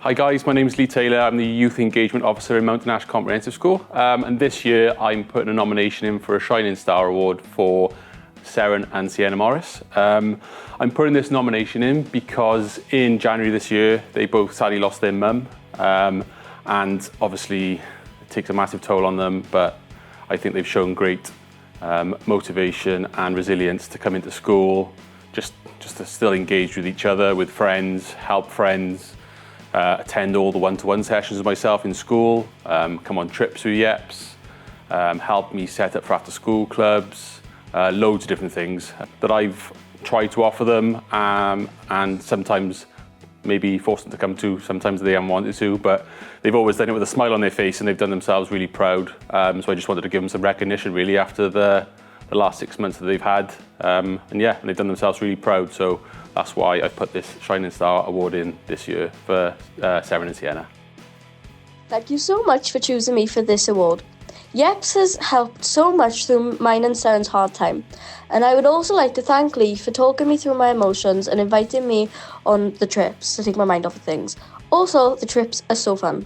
Hi guys, my name is Lee Taylor. I'm the Youth Engagement Officer in Mountain Ash Comprehensive School. And this year I'm putting a nomination in for a Shining Star Award for Seren and Sienna Morris. I'm putting this nomination in because in January this year they both sadly lost their mum. And obviously it takes a massive toll on them, but I think they've shown great motivation and resilience to come into school, just to still engage with each other, with friends, help friends, attend all the one-to-one sessions with myself in school, come on trips with YEPs, help me set up for after-school clubs, loads of different things that I've tried to offer them, and sometimes maybe forced them to come to, sometimes they haven't wanted to, but they've always done it with a smile on their face and they've done themselves really proud. So I just wanted to give them some recognition really after the last 6 months that they've had. And they've done themselves really proud. So that's why I put this Shining Star Award in this year for Seren and Sienna. Thank you so much for choosing me for this award. YEPs has helped so much through mine and Seren's hard time. And I would also like to thank Lee for talking me through my emotions and inviting me on the trips to take my mind off of things. Also, the trips are so fun.